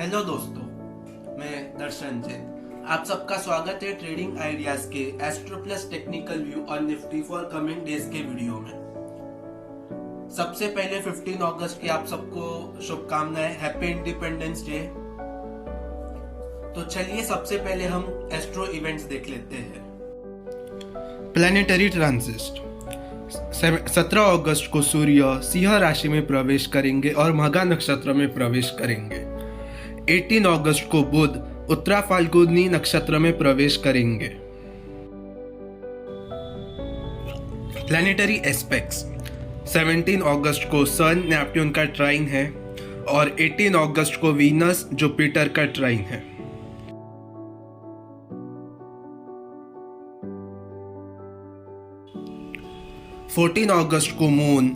Hello दोस्तों, मैं दर्शन जैन। आप सबका स्वागत है ट्रेडिंग आइडियाज के एस्ट्रो प्लस टेक्निकल व्यू और निफ्टी फॉर कमिंग डेज के वीडियो में। सबसे पहले 15 अगस्त की आप सबको शुभकामनाएं, हैप्पी इंडिपेंडेंस डे। तो चलिए सबसे पहले हम एस्ट्रो इवेंट्स देख लेते हैं। प्लैनेटरी ट्रांजिट 17 अगस्त को सूर्य सिंह राशि में प्रवेश करेंगे और मघा नक्षत्र में प्रवेश करेंगे। 18 अगस्त को बुध उत्तरा फाल्गुनी नक्षत्र में प्रवेश करेंगे। प्लैनेटरी एस्पेक्ट्स 17 अगस्त को सन नेपट्यून का ट्राइन है और 18 अगस्त को वीनस जुपिटर का ट्राइन है। फोर्टीन अगस्त को मून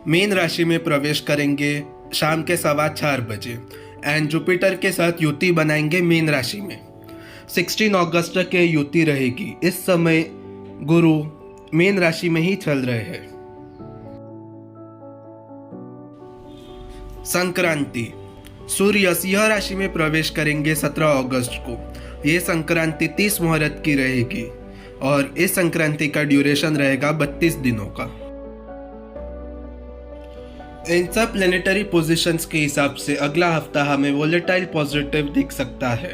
मीन राशि में प्रवेश करेंगे शाम के 4:15 बजे एंड जुपिटर के साथ युति बनाएंगे मीन राशि में। 16 अगस्त तक ये युति रहेगी। इस समय गुरु मीन राशि में ही चल रहे हैं। संक्रांति सूर्य सिंह राशि में प्रवेश करेंगे 17 अगस्त को। ये संक्रांति 30 मुहूर्त की रहेगी और इस संक्रांति का ड्यूरेशन रहेगा 32 दिनों का। इन सब प्लेनेटरी पोजीशंस के हिसाब से अगला हफ्ता हमें वोलेटाइल पॉजिटिव दिख सकता है।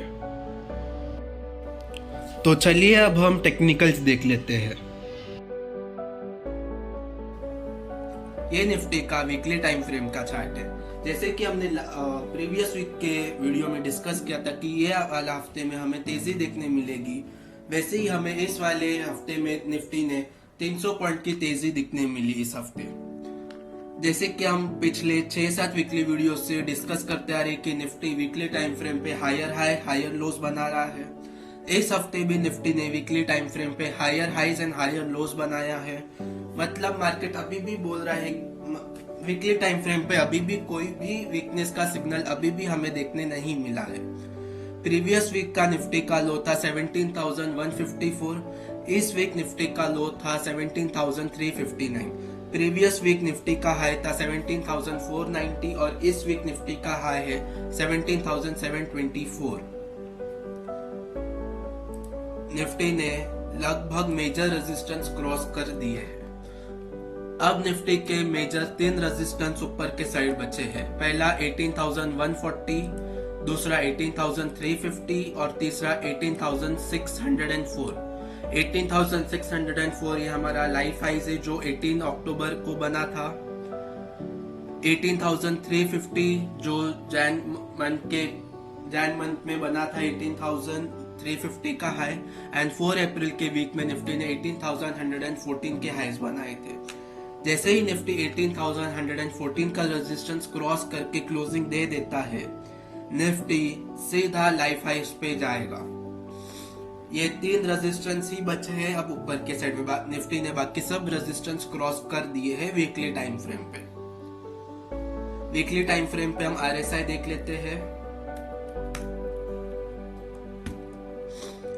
तो चलिए अब हम टेक्निकल्स देख लेते हैं। ये निफ्टी का वीकली टाइम फ्रेम का चार्ट है। जैसे कि हमने प्रीवियस वीक के वीडियो में डिस्कस किया था कि ये वाला हफ्ते में हमें तेजी देखने मिलेगी, वैसे ही हमें इस वाले हफ्ते में निफ्टी ने 300 पॉइंट की तेजी दिखने मिली इस हफ्ते। जैसे कि हम पिछले 6-7 वीकली वीडियो से डिस्कस करते आ रहे कि निफ्टी वीकली टाइम फ्रेम पे हायर हाई हायर लोज बना रहा है। इस हफ्ते भी निफ्टी ने वीकली टाइम फ्रेम पे higher highs and higher lows बनाया है। मतलब मार्केट अभी भी बोल रहा है वीकली टाइम फ्रेम पे अभी भी कोई भी वीकनेस का सिग्नल अभी भी हमें देखने नहीं मिला है। प्रीवियस वीक का निफ्टी का लो था 17,154। इस वीक निफ्टी का लो था 17,359। प्रीवियस वीक निफ्टी का हाई था 17,490 और इस वीक निफ्टी का हाई है 17,724। निफ्टी ने लगभग मेजर रेजिस्टेंस क्रॉस कर दिए हैं। अब निफ्टी के मेजर 3 रेजिस्टेंस ऊपर के साइड बचे हैं। पहला 18,140, दूसरा 18,350 और तीसरा 18,604। 18,604 ये हमारा लाइफ हाइज है जो 18 अक्टूबर को बना था। 18,350 जो जैन मंथ में बना था 18,350 का हाई एंड 4 अप्रैल के वीक में निफ्टी ने 18,114 के हाइज बनाए थे। जैसे ही निफ्टी 18,114 का रेजिस्टेंस क्रॉस करके क्लोजिंग दे देता है, निफ्टी सीधा लाइफ हाइज पे जाएगा। ये 3 रेजिस्टेंस ही बचे हैं अब ऊपर के साइड में। निफ्टी ने बाकी सब रेजिस्टेंस क्रॉस कर दिए हैं वीकली टाइम फ्रेम पे। वीकली टाइम फ्रेम पे हम आरएसआई देख लेते हैं।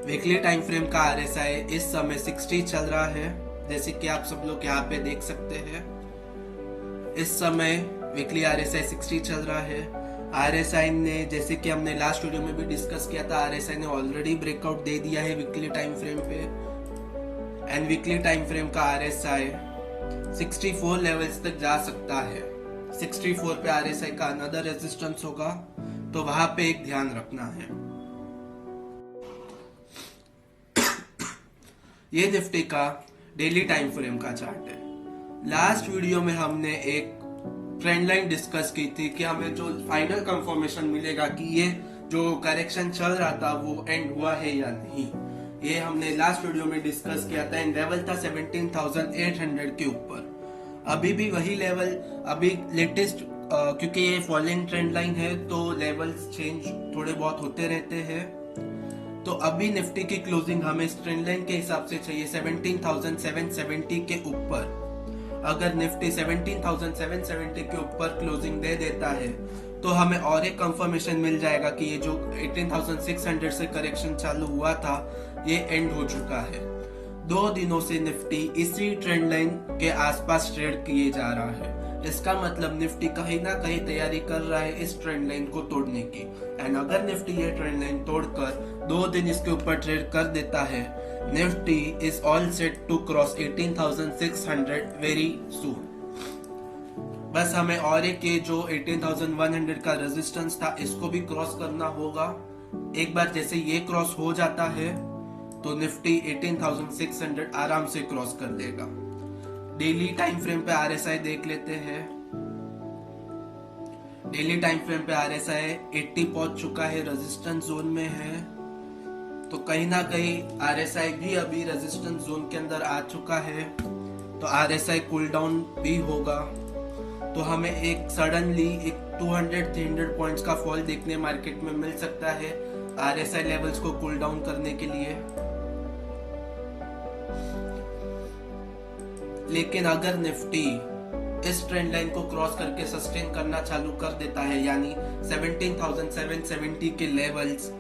वीकली टाइम फ्रेम का आरएसआई इस समय 60 चल रहा है, जैसे कि आप सब लोग यहाँ पे देख सकते हैं। इस समय वीकली आरएसआई 60 चल रहा है। आरएसआई ने, जैसे कि हमने लास्ट वीडियो में भी डिस्कस किया था, आरएसआई ने ऑलरेडी ब्रेकआउट दे दिया है वीकली टाइम फ्रेम पे एंड वीकली टाइम फ्रेम का आरएसआई 64 लेवल्स तक जा सकता है। 64 पे आरएसआई का अनदर रेजिस्टेंस होगा, तो वहां पे एक ध्यान रखना है। ये निफ्टी का डेली टाइम फ्रेम का चार्ट है। लास्ट वीडियो में हमने एक ट्रेंड लाइन डिस्कस की थी कि हमें जो फाइनल कंफर्मेशन मिलेगा कि ये जो करेक्शन चल रहा था वो एंड हुआ है या नहीं, ये हमने लास्ट वीडियो में डिस्कस किया था। एंड लेवल था 17,800 के ऊपर। अभी भी वही लेवल, अभी लेटेस्ट क्योंकि ये फॉलोइंग ट्रेंड लाइन है तो लेवल्स चेंज थोड़े बहुत होते रहते हैं। तो अभी निफ्टी की क्लोजिंग हमें इस ट्रेंड लाइन के हिसाब से चाहिए 17,770 के ऊपर। अगर निफ्टी 17,770 के ऊपर क्लोजिंग दे देता है तो हमें और एक कंफर्मेशन मिल जाएगा कि ये जो 18,600 से करेक्शन चालू हुआ था ये एंड हो चुका है। 2 दिनों से निफ्टी इसी ट्रेंड लाइन के आसपास ट्रेड किए जा रहा है। इसका मतलब निफ्टी कहीं ना कहीं तैयारी कर रहा है इस ट्रेंड लाइन को तोड़ने की। एंड अगर निफ्टी ये ट्रेंड लाइन तोड़कर 2 दिन इसके ऊपर ट्रेड कर देता है, Nifty is all set to cross 18,600 very soon. बस हमें और एक ये जो 18,100 का रेजिस्टेंस था इसको भी क्रॉस करना होगा। एक बार जैसे ये क्रॉस हो जाता है तो निफ्टी 18,600 आराम से क्रॉस कर देगा। डेली टाइम फ्रेम पे आरएसआई देख लेते हैं। डेली टाइम फ्रेम पे आरएसआई 80 पहुंच चुका है, रेजिस्टेंस जोन में है। तो कहीं ना कहीं आरएसआई भी अभी रेजिस्टेंस जोन के अंदर आ चुका है, तो आरएसआई कूल डाउन भी होगा। तो हमें एक सडनली एक 200-300 पॉइंट्स का फॉल देखने मार्केट में मिल सकता है आरएसआई लेवल्स को कूल डाउन करने के लिए। लेकिन अगर निफ्टी इस ट्रेंड लाइन को क्रॉस करके सस्टेन करना चालू कर देता है, यानी 17,770 के लेवल्स,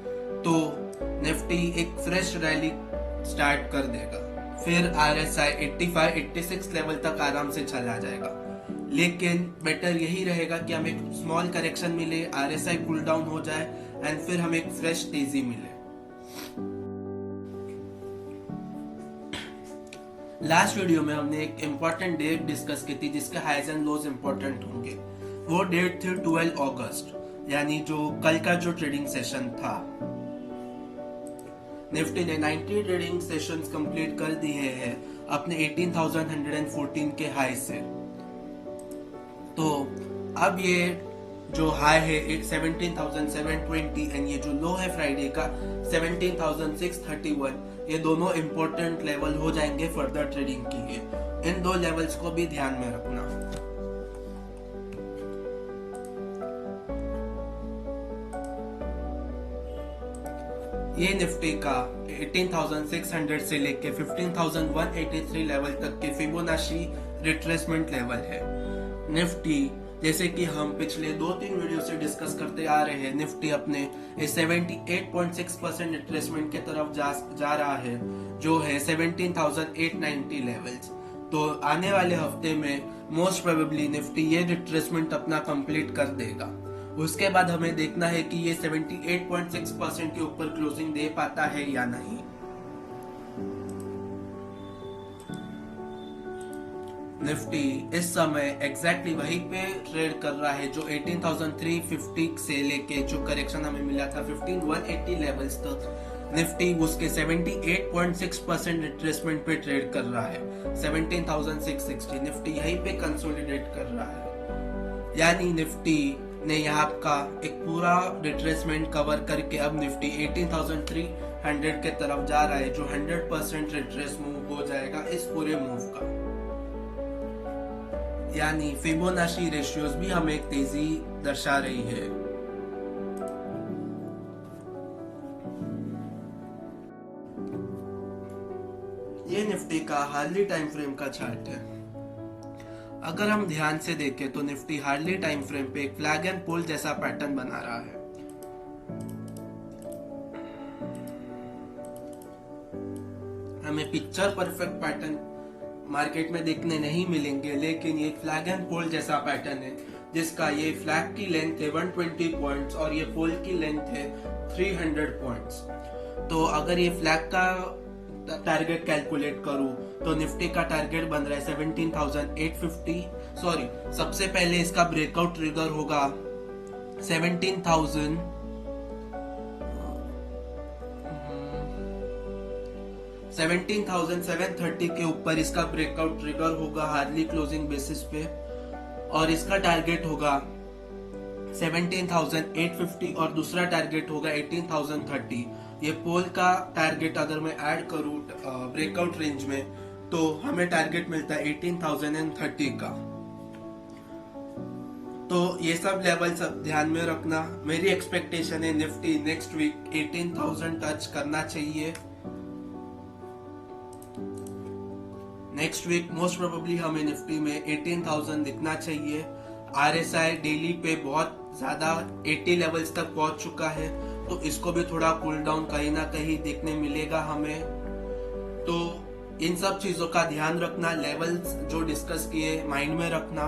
तो निफ्टी एक फ्रेश रैली स्टार्ट कर देगा। फिर आरएसआई 85-86 लेवल तक आराम से चला जाएगा। लेकिन बेटर यही रहेगा कि हमें स्मॉल करेक्शन मिले, आरएसआई कूल डाउन हो जाए एंड फिर हमें एक फ्रेश तेजी मिले। लास्ट वीडियो में हमने एक इम्पोर्टेंट डेट डिस्कस की थी जिसके हाइज एंड लोज इम्पोर्टेंट होंगे। वो डेट थी 12 अगस्त, यानी जो कल का जो ट्रेडिंग सेशन था। निफ्टी ने 90 ट्रेडिंग सेशंस कंप्लीट कर दिए हैं अपने 18,114 के हाई से। तो अब ये जो हाई है 17,720 एंड ये जो लो है फ्राइडे का 17,631, ये दोनों इंपॉर्टेंट लेवल हो जाएंगे फर्दर ट्रेडिंग के लिए। इन 2 लेवल्स को भी ध्यान में रखना। ये निफ्टी का 18,600 से लेके 15,183 लेवल तक के फिबोनाची रिट्रेसमेंट लेवल है। निफ्टी जैसे कि हम पिछले 2-3 वीडियो से डिस्कस करते आ रहे हैं, निफ्टी अपने 78.6% रिट्रेसमेंट के तरफ जा रहा है, जो है 17,890 लेवल्स। तो आने वाले हफ्ते में मोस्ट प्रोबेबली निफ्टी ये रिट्रेसमेंट अपना कंप्लीट कर देगा। उसके बाद हमें देखना है कि ये 78.6% के ऊपर क्लोजिंग दे पाता है या नहीं। निफ्टी इस समय एग्जैक्टली वहीं पे ट्रेड कर रहा है जो 18,350 से लेके जो करेक्शन हमें मिला था 15,180 लेवल्स तक। निफ्टी उसके 78.6% रिट्रेसमेंट पे ट्रेड कर रहा है 17,660। निफ्टी यहीं पे कंसोलिडेट कर रहा है, यानी निफ्टी ने यहाँ का एक पूरा रिट्रेसमेंट कवर करके अब निफ्टी 18,300 के तरफ जा रहा है, जो 100% रिट्रेस मूव हो जाएगा इस पूरे मूव का। यानी फिबोनाची रेशियोज भी हमें एक तेजी दर्शा रही है। ये निफ्टी का हार्डली टाइम फ्रेम का चार्ट है। अगर हम ध्यान से देखें तो निफ्टी हार्डली टाइम फ्रेम पे एक फ्लैग एंड पोल जैसा पैटर्न बना रहा है। हमें पिक्चर परफेक्ट पैटर्न मार्केट में देखने नहीं मिलेंगे, लेकिन ये फ्लैग एंड पोल जैसा पैटर्न है जिसका ये फ्लैग की लेंथ है 120 पॉइंट्स और ये पोल की लेंथ है 300 पॉइंट्स। तो अगर ये फ्लैग का टारगेट कैलकुलेट करूं तो निफ्टी का टारगेट बन रहा है 17,850। सॉरी, सबसे पहले इसका ब्रेकआउट ट्रिगर होगा 17,730 के ऊपर इसका ब्रेकआउट ट्रिगर होगा हार्डली क्लोजिंग बेसिस पे, और इसका टारगेट होगा 17,850 और दूसरा टारगेट होगा 18,030। ये पोल का टारगेट अगर मैं ऐड करूं ब्रेकआउट रेंज में तो हमें टारगेट मिलता है 18,030 का। तो ये सब लेवल सब ध्यान में रखना। मेरी एक्सपेक्टेशन है निफ्टी नेक्स्ट वीक 18,000 टच करना चाहिए। नेक्स्ट वीक मोस्ट प्रोबेबली हमें निफ्टी में 18,000 दिखना चाहिए। आरएसआई डेली पे बहुत ज्यादा 80 लेवल्स तक पहुंच चुका है, तो इसको भी थोड़ा कूल डाउन कहीं ना कहीं देखने मिलेगा हमें। तो इन सब चीजों का ध्यान रखना, लेवल्स जो डिस्कस किए माइंड में रखना।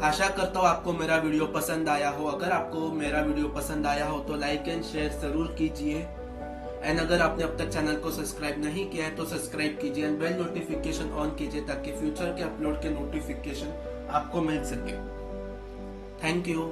आशा करता हूँ आपको मेरा वीडियो पसंद आया हो। अगर आपको मेरा वीडियो पसंद आया हो तो लाइक एंड शेयर जरूर कीजिए। एंड अगर आपने अब तक चैनल को सब्सक्राइब नहीं किया है तो सब्सक्राइब कीजिए एंड बेल नोटिफिकेशन ऑन कीजिए ताकि फ्यूचर के अपलोड के नोटिफिकेशन आपको मिल सके। Thank you.